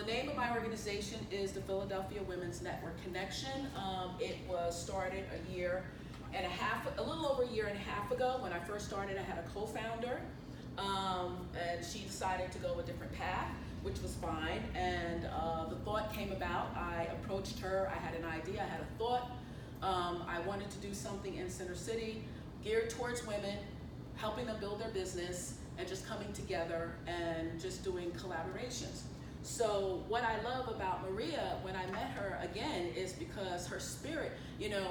name of my organization is the Philadelphia Women's Network Connection. It was started a little over a year and a half ago. When I first started, I had a co-founder, and she decided to go a different path, which was fine. And the thought came about. I approached her. I had an idea. I had a thought. I wanted to do something in Center City geared towards women, helping them build their business, and just coming together and just doing collaborations. So what I love about Maria when I met her again is because her spirit, you know,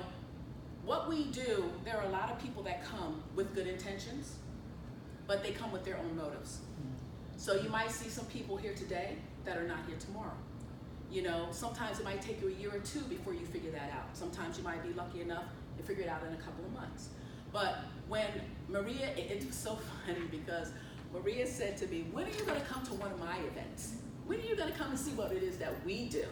what we do, there are a lot of people that come with good intentions, but they come with their own motives. So you might see some people here today that are not here tomorrow. You know, sometimes it might take you a year or two before you figure that out. Sometimes you might be lucky enough to figure it out in a couple of months. But when Maria, it was so funny because Maria said to me, when are you gonna come to one of my events? When are you gonna come and see what it is that we do?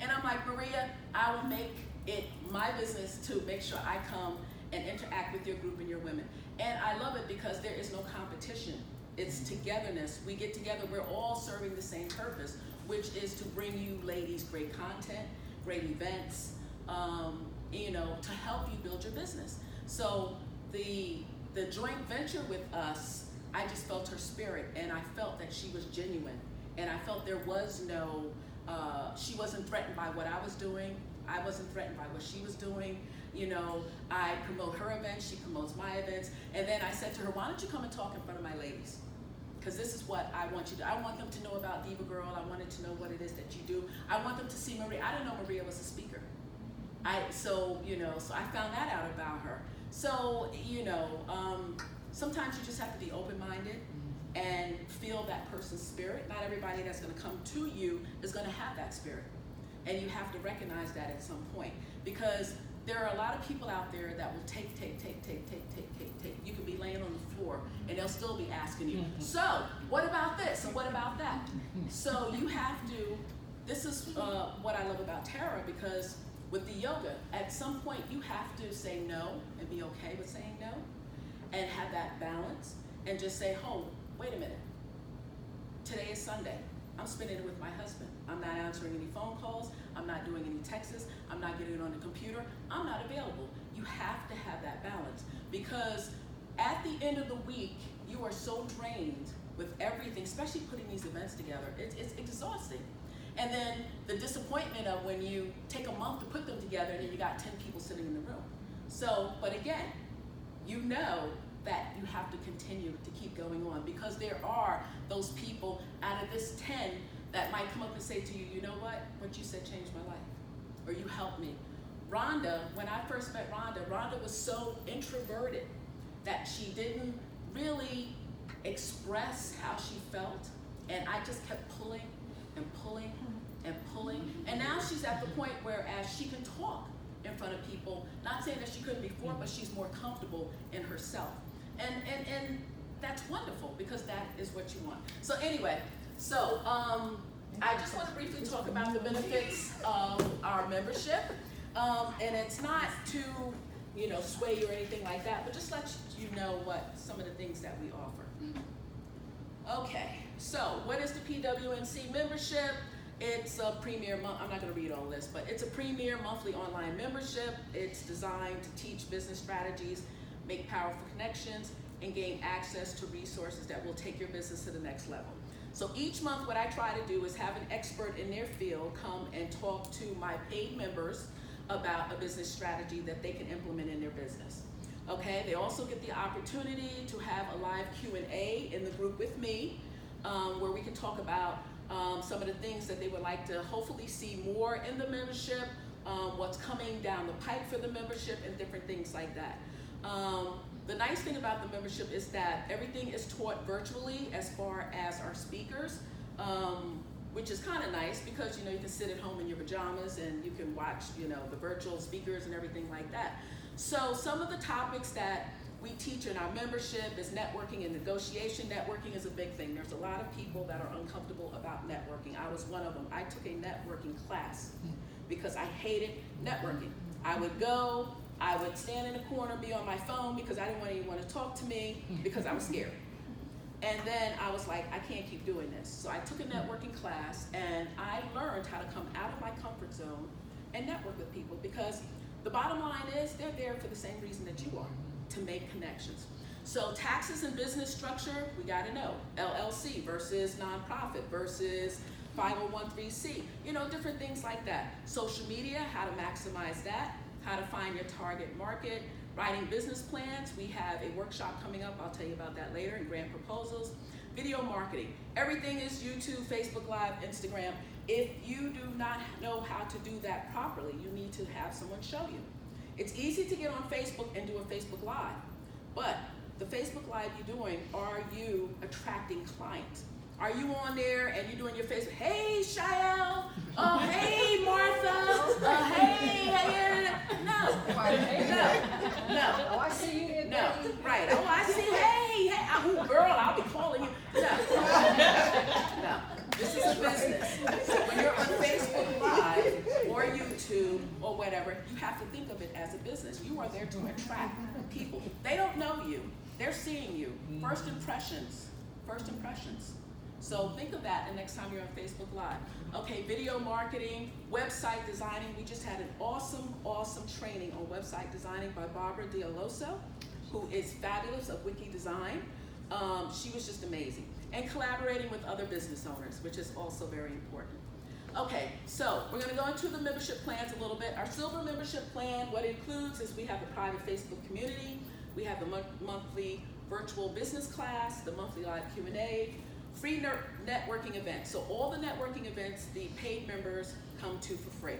And I'm like, Maria, I will make it my business to make sure I come and interact with your group and your women. And I love it because there is no competition. It's togetherness. We get together, we're all serving the same purpose, which is to bring you ladies great content, great events, you know, to help you build your business. So the joint venture with us, I just felt her spirit, and I felt that she was genuine, and I felt there was no, she wasn't threatened by what I was doing. I wasn't threatened by what she was doing. You know, I promote her events, she promotes my events, and then I said to her, why don't you come and talk in front of my ladies? Because this is what I want you to, I want them to know about Diva Girl. I wanted to know what it is that you do. I want them to see Maria. I didn't know Maria was a speaker. So I found that out about her. So, you know, sometimes you just have to be open-minded and feel that person's spirit. Not everybody that's gonna come to you is gonna have that spirit. And you have to recognize that at some point, because there are a lot of people out there that will take. You could be laying on the floor and they'll still be asking you, so what about this and what about that? So you have to, this is what I love about Tara, because with the yoga, at some point you have to say no and be okay with saying no and have that balance and just say, oh, wait a minute, today is Sunday. I'm spending it with my husband. I'm not answering any phone calls. I'm not doing any texts. I'm not getting on the computer. I'm not available. You have to have that balance, because at the end of the week, you are so drained with everything, especially putting these events together. It's exhausting. And then the disappointment of when you take a month to put them together and then you got 10 people sitting in the room. So, but again, you know that you have to continue to keep going on, because there are those people out of this 10 that might come up and say to you, you know what you said changed my life, or you helped me. Rhonda, when I first met Rhonda was so introverted that she didn't really express how she felt, and I just kept pulling and pulling and pulling, and now she's at the point where as she can talk in front of people, not saying that she couldn't before, but she's more comfortable in herself. And that's wonderful, because that is what you want. So anyway, so I just want to briefly talk about the benefits of our membership. And it's not to, you know, sway you or anything like that, but just let you know what some of the things that we offer. Okay, so what is the PWNC membership? It's a premier, I'm not going to read all this, but it's a premier monthly online membership. It's designed to teach business strategies, make powerful connections, and gain access to resources that will take your business to the next level. So each month what I try to do is have an expert in their field come and talk to my paid members about a business strategy that they can implement in their business. Okay, they also get the opportunity to have a live Q&A in the group with me, where we can talk about some of the things that they would like to hopefully see more in the membership, what's coming down the pipe for the membership, and different things like that. The nice thing about the membership is that everything is taught virtually as far as our speakers, which is kind of nice, because you know you can sit at home in your pajamas and you can watch, you know, the virtual speakers and everything like that. So some of the topics that we teach in our membership is networking and negotiation. Networking is a big thing. There's a lot of people that are uncomfortable about networking. I was one of them. I took a networking class because I hated networking. I would go, I would stand in the corner, be on my phone because I didn't want anyone to talk to me because I was scared. And then I was like, I can't keep doing this. So I took a networking class, and I learned how to come out of my comfort zone and network with people, because the bottom line is they're there for the same reason that you are, to make connections. So taxes and business structure, we got to know. LLC versus nonprofit versus 501(c), you know, different things like that. Social media, how to maximize that, how to find your target market, writing business plans. We have a workshop coming up, I'll tell you about that later, and grant proposals. Video marketing, everything is YouTube, Facebook Live, Instagram. If you do not know how to do that properly, you need to have someone show you. It's easy to get on Facebook and do a Facebook Live, but the Facebook Live you're doing, are you attracting clients? Are you on there and you're doing your Facebook, hey, Shael, hey, Martha, hey, no. Oh, I see you in No, right, oh, I see, hey, oh, girl, I'll be calling you. No, this is a business. So when you're on Facebook Live or YouTube or whatever, you have to think of it as a business. You are there to attract people. They don't know you, they're seeing you. First impressions. So think of that the next time you're on Facebook Live. Okay, video marketing, website designing. We just had an awesome training on website designing by Barbara Dialoso, who is fabulous of Wiki Design. She was just amazing. And collaborating with other business owners, which is also very important. Okay, so we're gonna go into the membership plans a little bit. Our silver membership plan, what it includes is we have the private Facebook community, we have the monthly virtual business class, the monthly live Q&A, free networking events. So all the networking events, the paid members come to for free.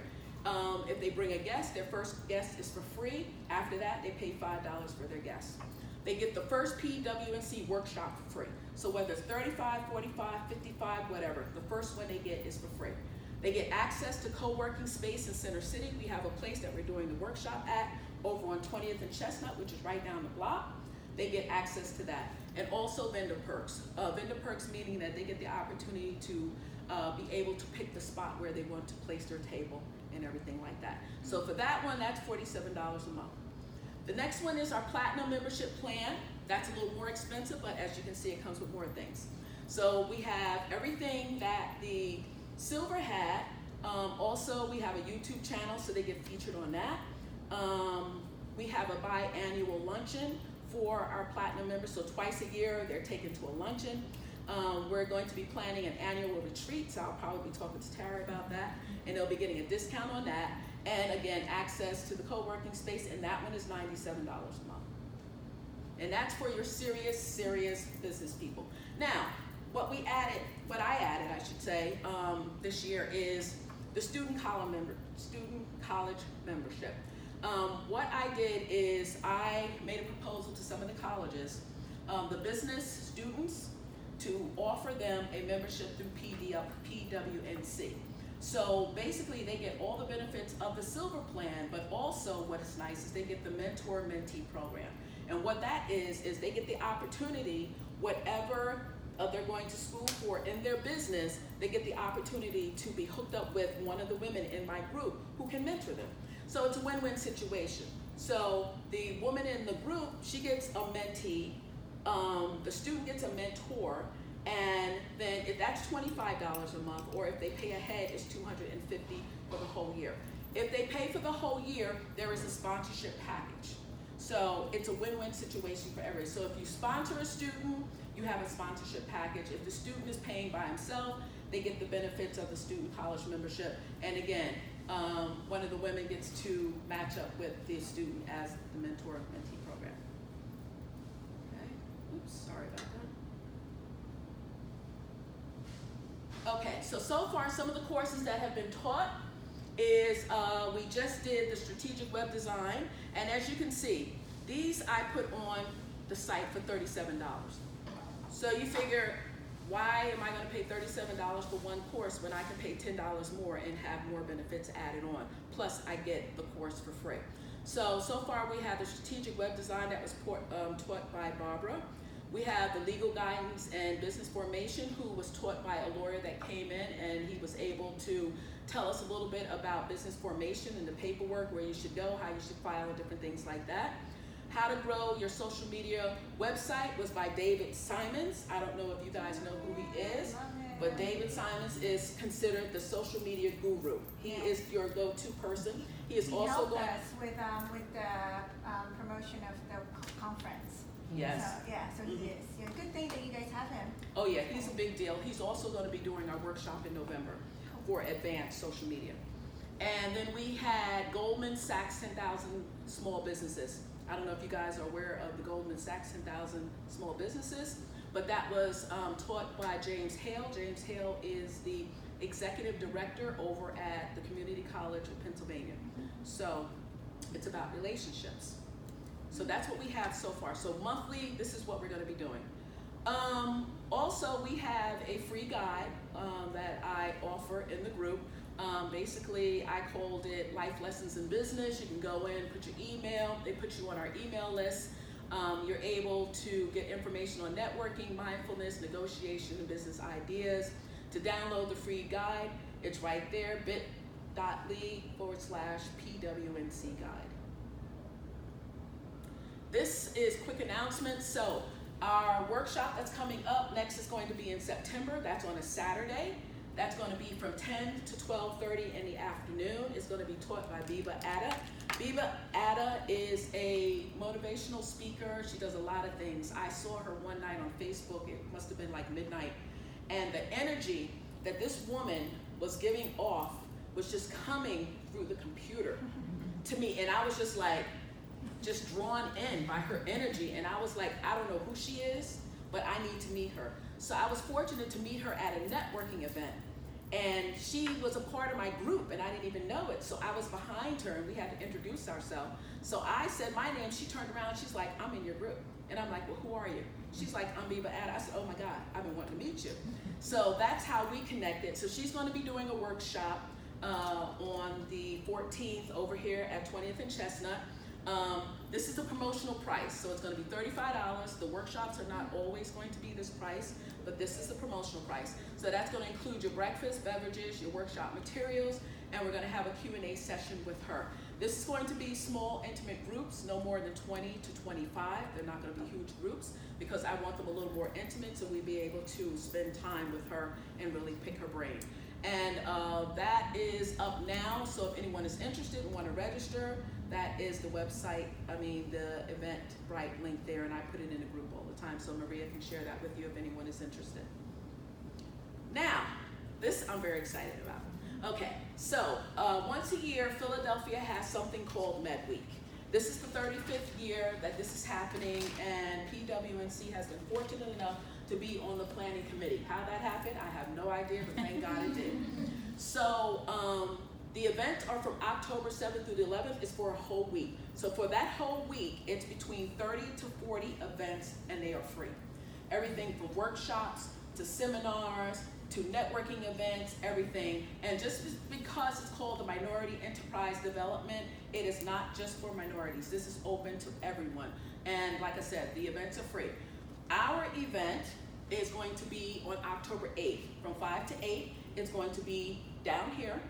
If they bring a guest, their first guest is for free. After that, they pay $5 for their guests. They get the first PWNC workshop for free. So whether it's 35, 45, 55, whatever, the first one they get is for free. They get access to co-working space in Center City. We have a place that we're doing the workshop at over on 20th and Chestnut, which is right down the block. They get access to that. And also vendor perks. Vendor perks meaning that they get the opportunity to be able to pick the spot where they want to place their table and everything like that. So for that one, that's $47 a month. The next one is our platinum membership plan. That's a little more expensive, but as you can see, it comes with more things. So we have everything that the silver had. Also, we have a YouTube channel, so they get featured on that. We have a biannual luncheon for our platinum members, so twice a year they're taken to a luncheon. We're going to be planning an annual retreat, so I'll probably be talking to Tara about that, and they'll be getting a discount on that. And again, access to the co-working space, and that one is $97 a month. And that's for your serious business people. Now, what I added, I should say, this year is the student college membership. What I did is I made a proposal to some of the colleges, the business students, to offer them a membership through PWNC. So basically they get all the benefits of the silver plan, but also what is nice is they get the mentor-mentee program. And what that is they get the opportunity, whatever they're going to school for in their business, they get the opportunity to be hooked up with one of the women in my group who can mentor them. So it's a win-win situation. So the woman in the group, she gets a mentee, the student gets a mentor, and then if that's $25 a month, or if they pay ahead, it's $250 for the whole year. If they pay for the whole year, there is a sponsorship package. So it's a win-win situation for everybody. So if you sponsor a student, you have a sponsorship package. If the student is paying by himself, they get the benefits of the student college membership. And again, one of the women gets to match up with the student as the mentor-mentee program. Okay, oops, sorry about that. Okay, so far some of the courses that have been taught is we just did the strategic web design, and as you can see, these I put on the site for $37. So you figure, why am I going to pay $37 for one course when I can pay $10 more and have more benefits added on? Plus, I get the course for free. So far we have the strategic web design that was taught by Barbara. We have the legal guidance and business formation, who was taught by a lawyer that came in, and he was able to tell us a little bit about business formation and the paperwork, where you should go, how you should file, and different things like that. How to grow your social media website was by David Simons. I don't know if you guys know who he is. But David Simons is considered the social media guru. He is your go-to person. He also helped us with the promotion of the conference. Yes. So he is. Yeah, good thing that you guys have him. Oh yeah, he's a big deal. He's also going to be doing our workshop in November for advanced social media. And then we had Goldman Sachs 10,000 small businesses. I don't know if you guys are aware of the Goldman Sachs 10,000 small businesses, but that was taught by James Hale. James Hale is the executive director over at the Community College of Pennsylvania. So it's about relationships. So that's what we have so far. So monthly, this is what we're going to be doing. Also, we have a free guide that I offer in the group. Basically, I called it Life Lessons in Business. You can go in, put your email. They put you on our email list. You're able to get information on networking, mindfulness, negotiation, and business ideas. To download the free guide, it's right there, bit.ly/PWNC guide. This is quick announcement. So our workshop that's coming up next is going to be in September. That's on a Saturday. That's going to be from 10 to 12:30 in the afternoon. It's going to be taught by Biba Atta. Biba Atta is a motivational speaker. She does a lot of things. I saw her one night on Facebook. It must have been like midnight. And the energy that this woman was giving off was just coming through the computer to me. And I was just like, just drawn in by her energy. And I was like, I don't know who she is, but I need to meet her. So I was fortunate to meet her at a networking event. And she was a part of my group, and I didn't even know it. So I was behind her, and we had to introduce ourselves. So I said my name. She turned around. She's like, I'm in your group. And I'm like, well, who are you? She's like, I'm Biba Atta. I said, oh, my God, I've been wanting to meet you. So that's how we connected. So she's going to be doing a workshop on the 14th over here at 20th and Chestnut. This is the promotional price, so it's going to be $35. The workshops are not always going to be this price, but this is the promotional price. So that's going to include your breakfast, beverages, your workshop materials, and we're going to have a Q&A session with her. This is going to be small, intimate groups, no more than 20 to 25. They're not going to be huge groups because I want them a little more intimate so we'll be able to spend time with her and really pick her brain. And that is up now, so if anyone is interested and want to register, that is the website, the Eventbrite link there, and I put it in the group all the time, so Maria can share that with you if anyone is interested. Now, this I'm very excited about. Okay, so once a year, Philadelphia has something called Med Week. This is the 35th year that this is happening, and PWNC has been fortunate enough to be on the planning committee. How that happened, I have no idea, but thank God it did. So the events are from October 7th through the 11th. It's for a whole week. So for that whole week, it's between 30 to 40 events, and they are free. Everything from workshops to seminars to networking events, everything. And just because it's called the Minority Enterprise Development, it is not just for minorities. This is open to everyone. And like I said, the events are free. Our event is going to be on October 8th from 5 to 8. It's going to be down here.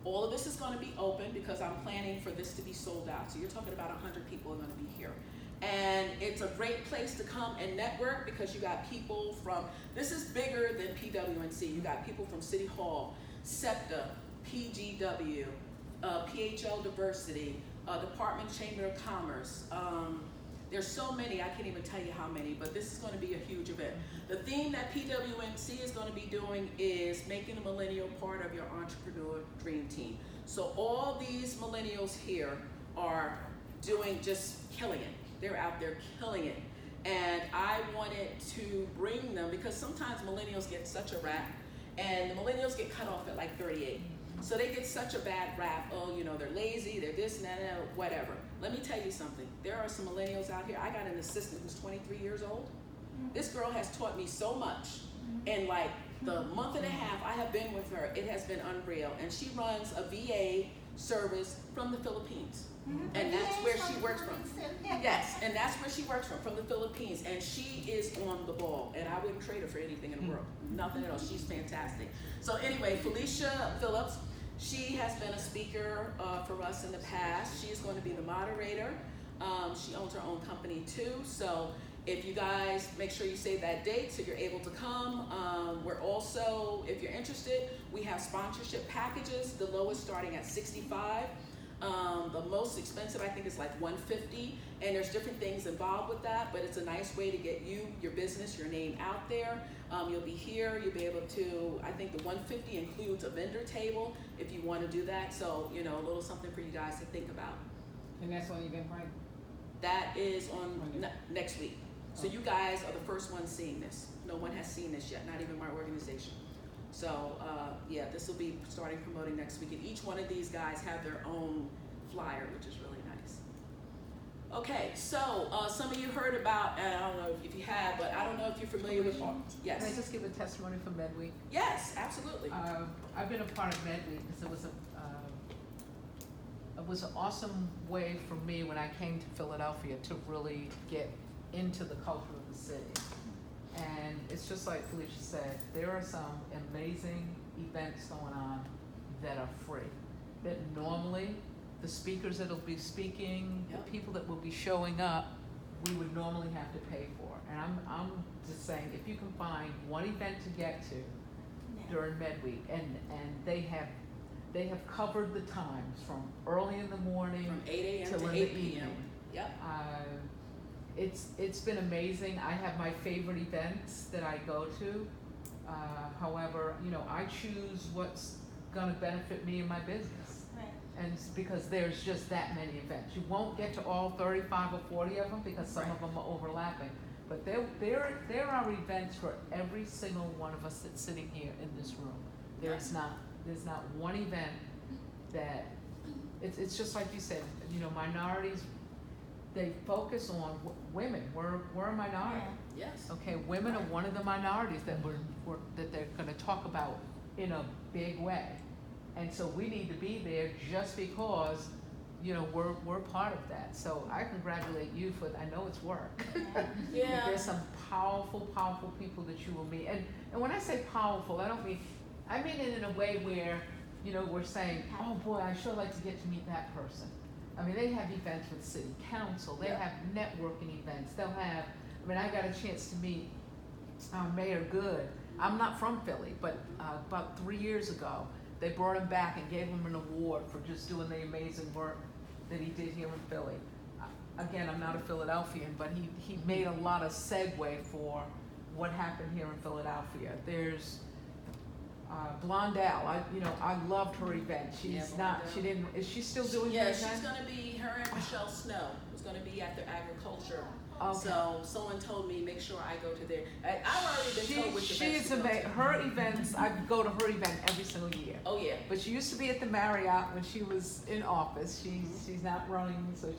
All of this is going to be open because I'm planning for this to be sold out. So you're talking about 100 people are going to be here. And it's a great place to come and network because you got people from, this is bigger than PWNC. You got people from City Hall, SEPTA, PGW, PHL Diversity, Department of Chamber of Commerce. There's so many, I can't even tell you how many, but this is going to be a huge event. The theme that PWNC is going to be doing is making a millennial part of your entrepreneur dream team. So all these millennials here are just killing it. They're out there killing it. And I wanted to bring them because sometimes millennials get such a rap, and the millennials get cut off at like 38. So they get such a bad rap. Oh, they're lazy, they're this and that, whatever. Let me tell you something. There are some millennials out here. I got an assistant who's 23 years old. This girl has taught me so much. In like the month and a half I have been with her, it has been unreal. And she runs a VA service from the Philippines. And that's where she works from. Yes, and that's where she works from the Philippines. And she is on the ball. And I wouldn't trade her for anything in the world. Nothing else. She's fantastic. So anyway, Felicia Phillips, she has been a speaker for us in the past. She's going to be the moderator. She owns her own company too. So If you guys make sure you save that date so you're able to come. We're also, if you're interested, we have sponsorship packages. The lowest starting at $65. The most expensive I think is like $150, and there's different things involved with that, but it's a nice way to get you, your business, your name out there. You'll be here, you'll be able to, I think the $150 includes a vendor table if you want to do that, so you know, a little something for you guys to think about. And that's on Eventbrite? That is on next week. So you guys are the first ones seeing this. No one has seen this yet, not even my organization. So yeah, this will be starting promoting next week, and each one of these guys have their own flyer, which is really nice. Okay, so some of you heard about, and I don't know if you have, but I don't know if you're familiar with. Yes. Can I just give a testimony for MedWeek? Yes, absolutely. I've been a part of MedWeek because it was an awesome way for me when I came to Philadelphia to really get into the culture of the city. And it's just like Felicia said, there are some amazing events going on that are free, that normally the speakers that'll be speaking, Yep. the people that will be showing up, we would normally have to pay for. And I'm just saying, if you can find one event to get to during MedWeek, and they have covered the times from early in the morning From 8 a.m. till to in 8 the p.m. evening. Yep. It's been amazing. I have my favorite events that I go to. However, you know, I choose what's gonna benefit me and my business. Right. And it's because there's just that many events. You won't get to all 35 or 40 of them because some of them are overlapping. But there are events for every single one of us that's sitting here in this room. There's not one event that, it's just like you said, you know, minorities, they focus on women. We're a minority. Yes. Okay, women are one of the minorities that that they're gonna talk about in a big way. And so we need to be there just because, you know, we're part of that. So I congratulate you for, I know it's work. Yeah. There's some powerful people that you will meet. And when I say powerful, I mean it in a way where, you know, we're saying, oh boy, I sure like to get to meet that person. I mean, they have events with city council, they have networking events, they'll have, I mean, I got a chance to meet Mayor Good. I'm not from Philly, but about 3 years ago, they brought him back and gave him an award for just doing the amazing work that he did here in Philly. Again, I'm not a Philadelphian, but he made a lot of segue for what happened here in Philadelphia. There's Blondell, I loved her event. Is she still doing her event? Yeah, she's gonna be, her and Michelle Snow is gonna be at the agriculture. Okay. So someone told me, make sure I go to their, I've already been told which events to go to. Her events, I go to her event every single year. Oh, yeah. But she used to be at the Marriott when she was in office. She's not running, so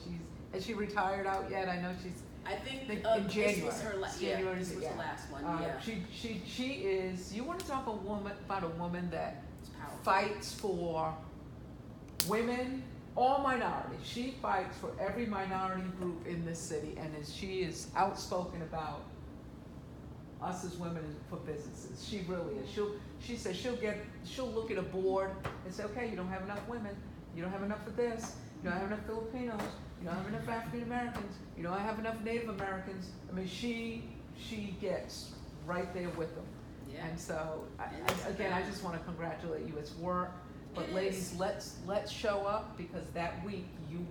has she retired out yet? I know she's, I think in this January. was her last, January, this was the last one, yeah. She is, you wanna talk about a woman that It's powerful. fights for women, all minorities. She fights for every minority group in this city, and she is outspoken about us as women for businesses. She really is. She says she'll look at a board and say, okay, you don't have enough women, you don't have enough of this, you don't have enough Filipinos, you don't have enough African Americans, you don't have enough Native Americans. I mean, she gets right there with them. Yeah. And so, And I just want to congratulate you. It's work, but It ladies, is. let's show up, because that week you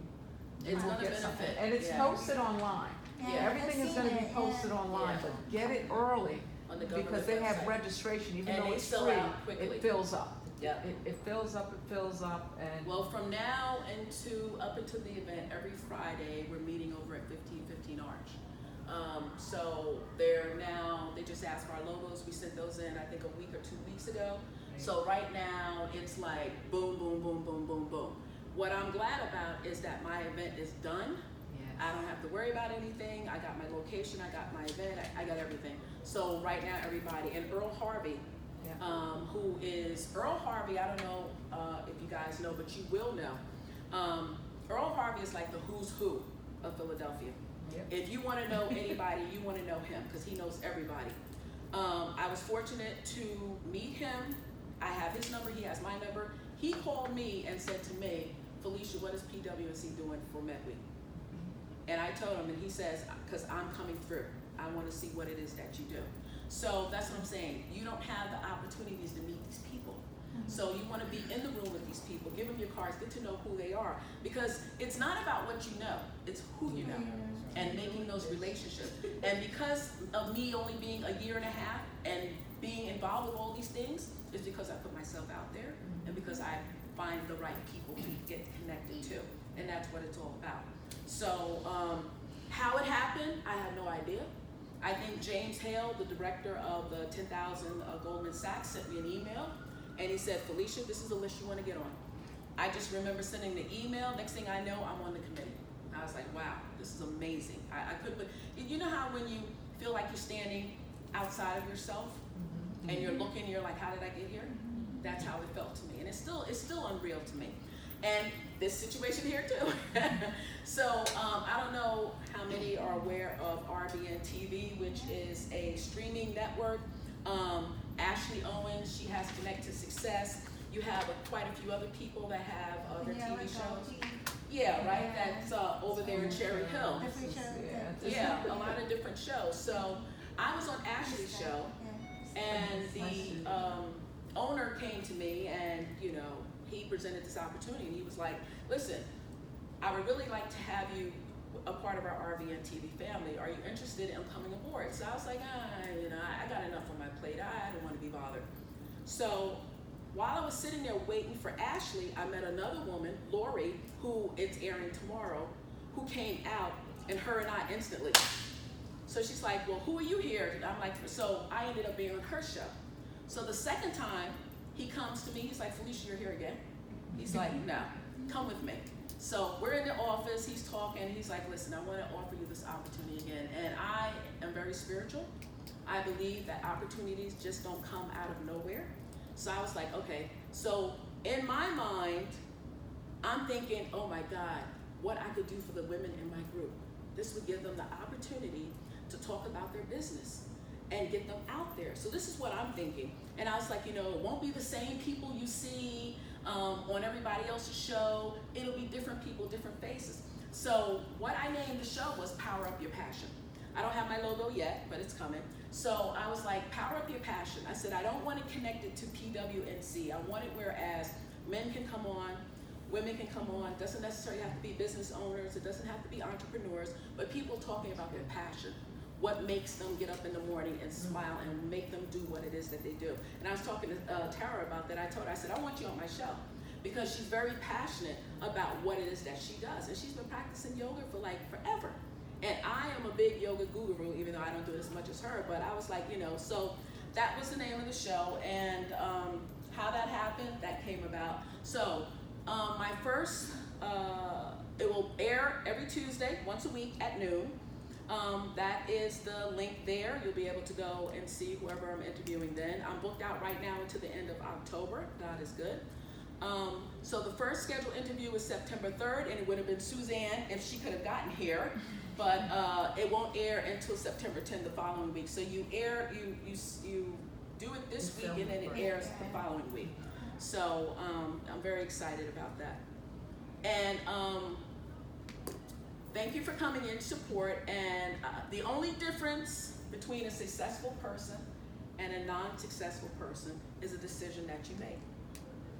It's will gonna get something. benefit, And it's yeah. posted online. Yeah, Everything is going to be posted online, Yeah. but get it early, On the because government they have website. registration, even And though they it's sell free, out quickly. it fills up. Yeah. It fills up, and Well, from now up until the event, every Friday, we're meeting over at 1515 Arch. So they just asked for our logos. We sent those in, I think, a week or 2 weeks ago. So right now, it's like boom, boom, boom, boom, boom, boom. What I'm glad about is that my event is done. I don't have to worry about anything. I got my location, I got my event, I got everything. So right now, everybody, and Earl Harvey, Earl Harvey, I don't know if you guys know, but you will know. Earl Harvey is like the who's who of Philadelphia. Yep. If you want to know anybody, you want to know him, because he knows everybody. I was fortunate to meet him. I have his number, he has my number. He called me and said to me, Felicia, what is PWNC doing for MedWeek? And I told him, and he says, because I'm coming through. I want to see what it is that you do. So that's what I'm saying. You don't have the opportunities to meet these people. So you want to be in the room with these people, give them your cards, get to know who they are. Because it's not about what you know, it's who you know, and making those relationships. And because of me only being a year and a half and being involved with all these things, is because I put myself out there and because I find the right people to get connected to. And that's what it's all about. So how it happened, I have no idea. I think James Hale, the director of the 10,000 Goldman Sachs, sent me an email. And he said, Felicia, this is the list you want to get on. I just remember sending the email. Next thing I know, I'm on the committee. I was like, wow, this is amazing. I couldn't, you know how when you feel like you're standing outside of yourself and you're looking, you're like, how did I get here? That's how it felt to me. And it's still unreal to me. And this situation here too. So I don't know how many are aware of RBN TV, which is a streaming network. Ashley Owens, she has Connect to Success. You have quite a few other people that have other TV shows. Yeah, right. That's over there in Cherry Hill. Yeah, a lot of different shows. So I was on Ashley's show, and the owner came to me, and you know, he presented this opportunity, and he was like, "Listen, I would really like to have you a part of our RBN TV family. Are you interested in coming aboard?" So I was like, you know, I got enough on my plate. I don't want to be bothered. So while I was sitting there waiting for Ashley, I met another woman, Lori, who it's airing tomorrow, who came out, and her and I instantly. So she's like, well, who are you here? And I'm like, so I ended up being on her show. So the second time he comes to me, he's like, Felicia, you're here again? He's like, no, come with me. So we're in the office, he's talking, he's like, listen, I want to offer you this opportunity again. And I am very spiritual. I believe that opportunities just don't come out of nowhere. So I was like, okay. So in my mind, I'm thinking, oh my God, what I could do for the women in my group. This would give them the opportunity to talk about their business and get them out there. So this is what I'm thinking. And I was like, you know, it won't be the same people you see on everybody else's show. It'll be different people, different faces. So what I named the show was Power Up Your Passion. I don't have my logo yet, but it's coming. So I was like, Power Up Your Passion. I said, I don't want it connected to PWNC. I want it whereas men can come on, women can come on. It doesn't necessarily have to be business owners. It doesn't have to be entrepreneurs, but people talking about their passion. What makes them get up in the morning and smile and make them do what it is that they do. And I was talking to Tara about that. I told her, I said, I want you on my show because she's very passionate about what it is that she does. And she's been practicing yoga for like forever. And I am a big yoga guru, even though I don't do it as much as her, but I was like, you know, so that was the name of the show. And how that happened, that came about. So my first, it will air every Tuesday, once a week at noon. That is the link there. You'll be able to go and see whoever I'm interviewing then. I'm booked out right now until the end of October. God is good. So the first scheduled interview was September 3rd, and it would have been Suzanne if she could have gotten here, but it won't air until September 10th the following week. So you do it this week, and then it airs the following week. So I'm very excited about that. And thank you for coming in support. And the only difference between a successful person and a non-successful person is a decision that you make.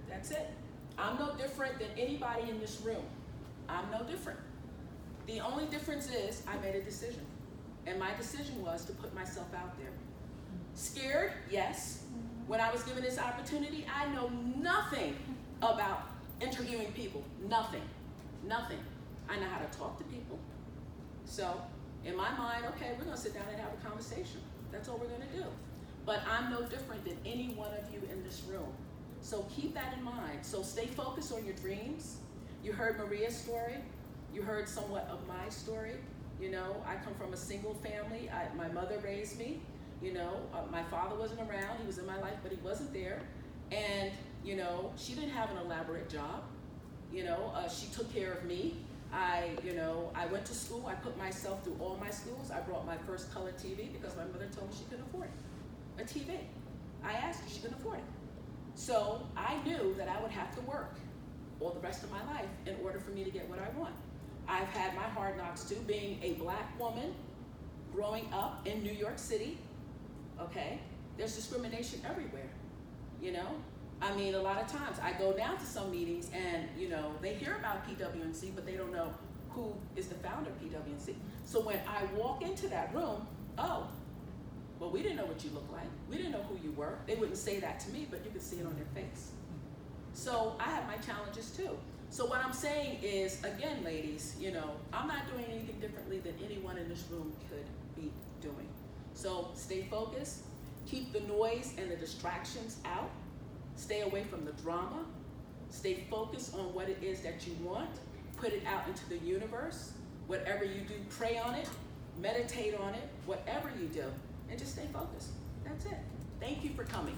That's it. I'm no different than anybody in this room. I'm no different. The only difference is I made a decision. And my decision was to put myself out there. Scared? Yes. When I was given this opportunity, I know nothing about interviewing people. Nothing. Nothing. I know how to talk to people. So in my mind, okay, we're going to sit down and have a conversation. That's all we're going to do. But I'm no different than any one of you in this room. So keep that in mind. So stay focused on your dreams. You heard Maria's story. You heard somewhat of my story. You know, I come from a single family. My mother raised me. You know, my father wasn't around. He was in my life, but he wasn't there. And, you know, she didn't have an elaborate job. You know, she took care of me. I went to school. I put myself through all my schools. I brought my first color TV because my mother told me she couldn't afford it. A TV. I asked her, she couldn't afford it. So I knew that I would have to work all the rest of my life in order for me to get what I want. I've had my hard knocks too, being a black woman growing up in New York City, okay, there's discrimination everywhere, you know? I mean, a lot of times I go down to some meetings and, you know, they hear about PWNC, but they don't know who is the founder of PWNC. So when I walk into that room, oh, well, we didn't know what you looked like. We didn't know who you were. They wouldn't say that to me, but you could see it on their face. So I have my challenges too. So what I'm saying is, again, ladies, you know, I'm not doing anything differently than anyone in this room could be doing. So stay focused, keep the noise and the distractions out, stay away from the drama, stay focused on what it is that you want, put it out into the universe. Whatever you do, pray on it, meditate on it, whatever you do, and just stay focused. That's it. Thank you for coming.